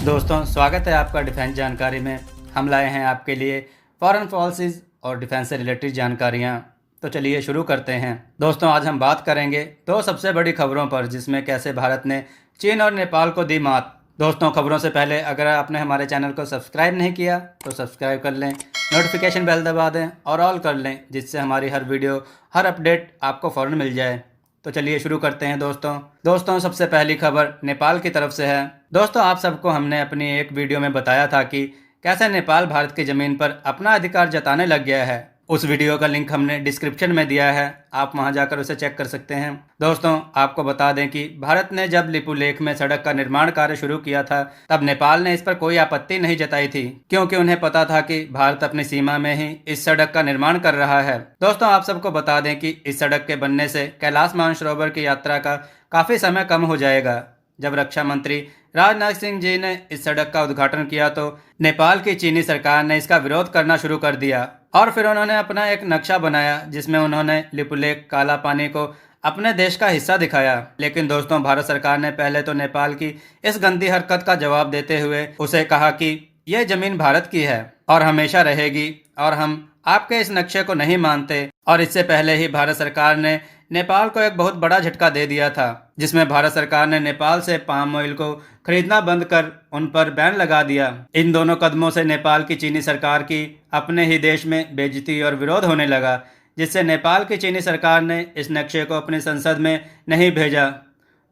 दोस्तों स्वागत है आपका डिफेंस जानकारी में। हम लाए हैं आपके लिए फॉरेन पॉलिसीज़ और डिफेंस से रिलेटेड जानकारियाँ। तो चलिए शुरू करते हैं। दोस्तों आज हम बात करेंगे दो सबसे बड़ी खबरों पर, जिसमें कैसे भारत ने चीन और नेपाल को दी मात। दोस्तों खबरों से पहले अगर आपने हमारे चैनल को सब्सक्राइब नहीं किया तो सब्सक्राइब कर लें, नोटिफिकेशन बेल दबा दें और ऑल कर लें, जिससे हमारी हर वीडियो हर अपडेट आपको फ़ौरन मिल जाए। तो चलिए शुरू करते हैं दोस्तों सबसे पहली खबर नेपाल की तरफ से है। दोस्तों आप सबको हमने अपनी एक वीडियो में बताया था कि कैसे नेपाल भारत की ज़मीन पर अपना अधिकार जताने लग गया है। उस वीडियो का लिंक हमने डिस्क्रिप्शन में दिया है, आप वहां जाकर उसे चेक कर सकते हैं। दोस्तों आपको बता दें कि भारत ने जब लिपुलेख में सड़क का निर्माण कार्य शुरू किया था तब नेपाल ने इस पर कोई आपत्ति नहीं जताई थी, क्योंकि उन्हें पता था कि भारत अपनी सीमा में ही इस सड़क का निर्माण कर रहा है। दोस्तों आप सबको बता दें कि इस सड़क के बनने से कैलाश मानसरोवर की यात्रा का काफ़ी समय कम हो जाएगा। जब रक्षा मंत्री राजनाथ सिंह जी ने इस सड़क का उद्घाटन किया तो नेपाल की चीनी सरकार ने इसका विरोध करना शुरू कर दिया और फिर उन्होंने अपना एक नक्शा बनाया जिसमें उन्होंने लिपुलेख काला पानी को अपने देश का हिस्सा दिखाया। लेकिन दोस्तों भारत सरकार ने पहले तो नेपाल की इस गंदी हरकत का जवाब देते हुए उसे कहा कि यह जमीन भारत की है और हमेशा रहेगी और हम आपके इस नक्शे को नहीं मानते। और इससे पहले ही भारत सरकार ने नेपाल को एक बहुत बड़ा झटका दे दिया था, जिसमें भारत सरकार ने नेपाल से पाम ऑयल को खरीदना बंद कर उन पर बैन लगा दिया। इन दोनों कदमों से नेपाल की चीनी सरकार की अपने ही देश में बेइज्जती और विरोध होने लगा, जिससे नेपाल की चीनी सरकार ने इस नक्शे को अपनी संसद में नहीं भेजा।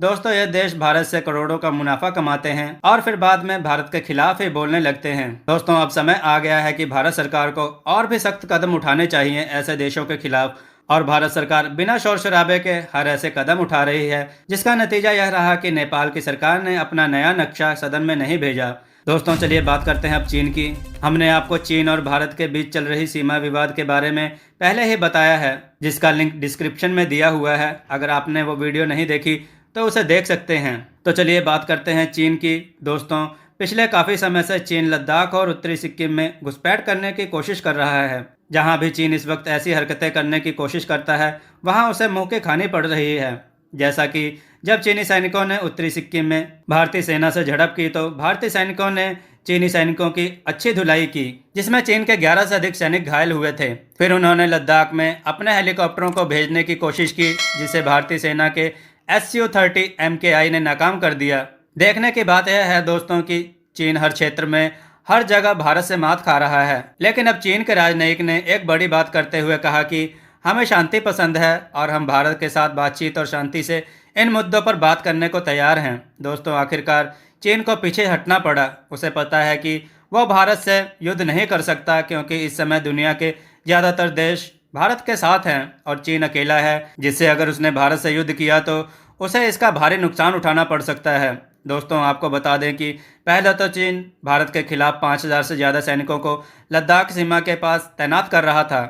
दोस्तों यह देश भारत से करोड़ों का मुनाफा कमाते हैं और फिर बाद में भारत के खिलाफ ही बोलने लगते हैं। दोस्तों अब समय आ गया है कि भारत सरकार को और भी सख्त कदम उठाने चाहिए ऐसे देशों के खिलाफ, और भारत सरकार बिना शोर शराबे के हर ऐसे कदम उठा रही है, जिसका नतीजा यह रहा कि नेपाल की सरकार ने अपना नया नक्शा सदन में नहीं भेजा। दोस्तों चलिए बात करते हैं अब चीन की। हमने आपको चीन और भारत के बीच चल रही सीमा विवाद के बारे में पहले ही बताया है, जिसका लिंक डिस्क्रिप्शन में दिया हुआ है। अगर आपने वो वीडियो नहीं देखी तो उसे देख सकते हैं। तो चलिए बात करते हैं चीन की। दोस्तों पिछले काफ़ी समय से चीन लद्दाख और उत्तरी सिक्किम में घुसपैठ करने की कोशिश कर रहा है। जहां भी चीन इस वक्त ऐसी हरकतें करने की कोशिश करता है वहां उसे मुंह की खानी पड़ रही है। जैसा कि जब चीनी सैनिकों ने उत्तरी सिक्किम में भारतीय सेना से झड़प की तो भारतीय सैनिकों ने चीनी सैनिकों की अच्छी धुलाई की, जिसमें चीन के 11 से अधिक सैनिक घायल हुए थे। फिर उन्होंने लद्दाख में अपने हेलीकॉप्टरों को भेजने की कोशिश की, जिसे भारतीय सेना के Su-30 MKI ने नाकाम कर दिया। देखने की बात यह है दोस्तों कि चीन हर क्षेत्र में हर जगह भारत से मात खा रहा है। लेकिन अब चीन के राजनयिक ने एक बड़ी बात करते हुए कहा कि हमें शांति पसंद है और हम भारत के साथ बातचीत और शांति से इन मुद्दों पर बात करने को तैयार हैं। दोस्तों आखिरकार चीन को पीछे हटना पड़ा। उसे पता है कि वह भारत से युद्ध नहीं कर सकता, क्योंकि इस समय दुनिया के ज़्यादातर देश भारत के साथ हैं और चीन अकेला है, जिससे अगर उसने भारत से युद्ध किया तो उसे इसका भारी नुकसान उठाना पड़ सकता है। दोस्तों आपको बता दें कि पहले तो चीन भारत के खिलाफ 5000 से ज़्यादा सैनिकों को लद्दाख सीमा के पास तैनात कर रहा था।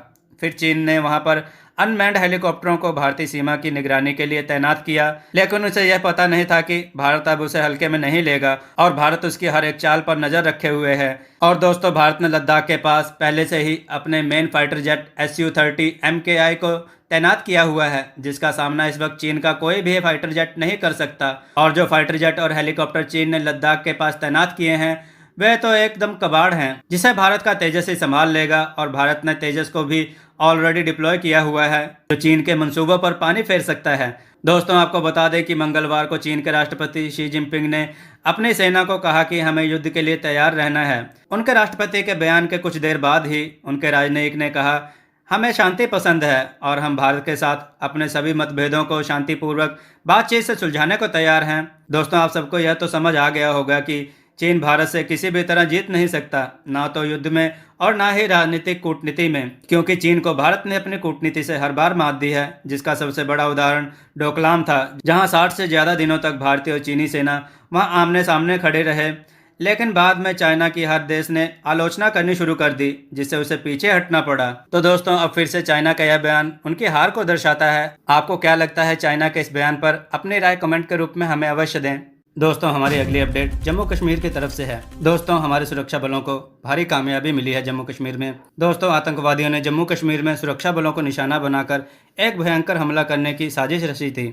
फिर चीन ने वहां पर अनमैन्ड हेलीकॉप्टरों को भारतीय सीमा की निगरानी के लिए तैनात किया, लेकिन उसे यह पता नहीं था कि भारत अब उसे हल्के में नहीं लेगा और भारत उसकी हर एक चाल पर नजर रखे हुए है। और दोस्तों भारत ने लद्दाख के पास पहले से ही अपने main fighter jet Su-30 MKI को तैनात किया हुआ है, जिसका सामना इस वक्त चीन का कोई भी फाइटर जेट नहीं कर सकता। और जो फाइटर जेट और हेलीकॉप्टर चीन ने लद्दाख के पास तैनात किए हैं वे तो एकदम कबाड़ हैं, जिसे भारत का तेजस ही संभाल लेगा। और भारत ने तेजस को भी ऑलरेडी डिप्लॉय किया हुआ है, जो चीन के मंसूबों पर पानी फेर सकता है। दोस्तों आपको बता दें कि मंगलवार को चीन के राष्ट्रपति शी जिनपिंग ने अपनी सेना को कहा कि हमें युद्ध के लिए तैयार रहना है। उनके राष्ट्रपति के बयान के कुछ देर बाद ही उनके राजनयिक ने कहा हमें शांति पसंद है और हम भारत के साथ अपने सभी मतभेदों को शांतिपूर्वक बातचीत से सुलझाने को तैयार हैं। दोस्तों आप सबको यह तो समझ आ गया होगा कि चीन भारत से किसी भी तरह जीत नहीं सकता, ना तो युद्ध में और ना ही राजनीतिक कूटनीति में, क्योंकि चीन को भारत ने अपनी कूटनीति से हर बार मात दी है, जिसका सबसे बड़ा उदाहरण डोकलाम था, जहां 60 से ज़्यादा दिनों तक भारतीय और चीनी सेना वहां आमने सामने खड़े रहे। लेकिन बाद में चाइना की हर देश ने आलोचना करनी शुरू कर दी, जिससे उसे पीछे हटना पड़ा। तो दोस्तों अब फिर से चाइना का यह बयान उनकी हार को दर्शाता है। आपको क्या लगता है चाइना के इस बयान पर? अपनी राय कमेंट के रूप में हमें अवश्य दें। दोस्तों हमारी अगली अपडेट जम्मू कश्मीर की तरफ से है। दोस्तों हमारे सुरक्षा बलों को भारी कामयाबी मिली है जम्मू कश्मीर में। दोस्तों आतंकवादियों ने जम्मू कश्मीर में सुरक्षा बलों को निशाना बनाकर एक भयंकर हमला करने की साजिश रची थी।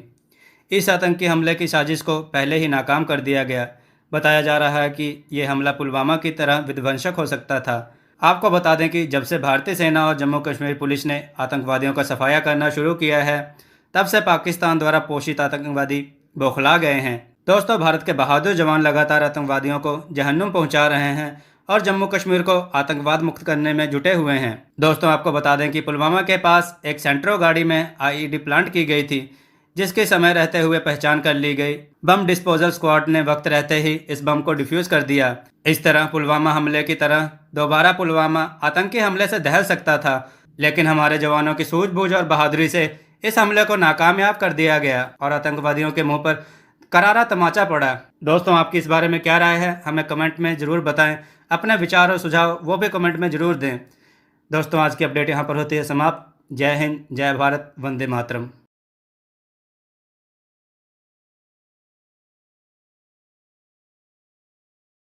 इस आतंकी हमले की साजिश को पहले ही नाकाम कर दिया गया। बताया जा रहा है कि ये हमला पुलवामा की तरह विध्वंसक हो सकता था। आपको बता दें कि जब से भारतीय सेना और जम्मू कश्मीर पुलिस ने आतंकवादियों का सफाया करना शुरू किया है, तब से पाकिस्तान द्वारा पोषित आतंकवादी बौखला गए हैं। दोस्तों, भारत के बहादुर जवान लगातार आतंकवादियों को जहन्नुम पहुंचा रहे हैं और जम्मू कश्मीर को आतंकवाद मुक्त करने में जुटे हुए हैं। दोस्तों, आपको बता दें कि पुलवामा के पास एक सेंट्रो गाड़ी में आईईडी प्लांट की गई थी, जिसके समय रहते हुए पहचान कर ली गई। बम डिस्पोजल स्क्वाड ने वक्त रहते ही इस बम को डिफ्यूज कर दिया। इस तरह पुलवामा हमले की तरह दोबारा पुलवामा आतंकी हमले से दहल सकता था, लेकिन हमारे जवानों की सूझबूझ और बहादुरी से इस हमले को नाकामयाब कर दिया गया और आतंकवादियों के मुंह पर करारा तमाचा पड़ा। दोस्तों, आपकी इस बारे में क्या राय है, हमें कमेंट में ज़रूर बताएं। अपने विचार और सुझाव वो भी कमेंट में ज़रूर दें। दोस्तों, आज की अपडेट यहाँ पर होती है समाप्त। जय हिंद, जय भारत, वंदे मातरम।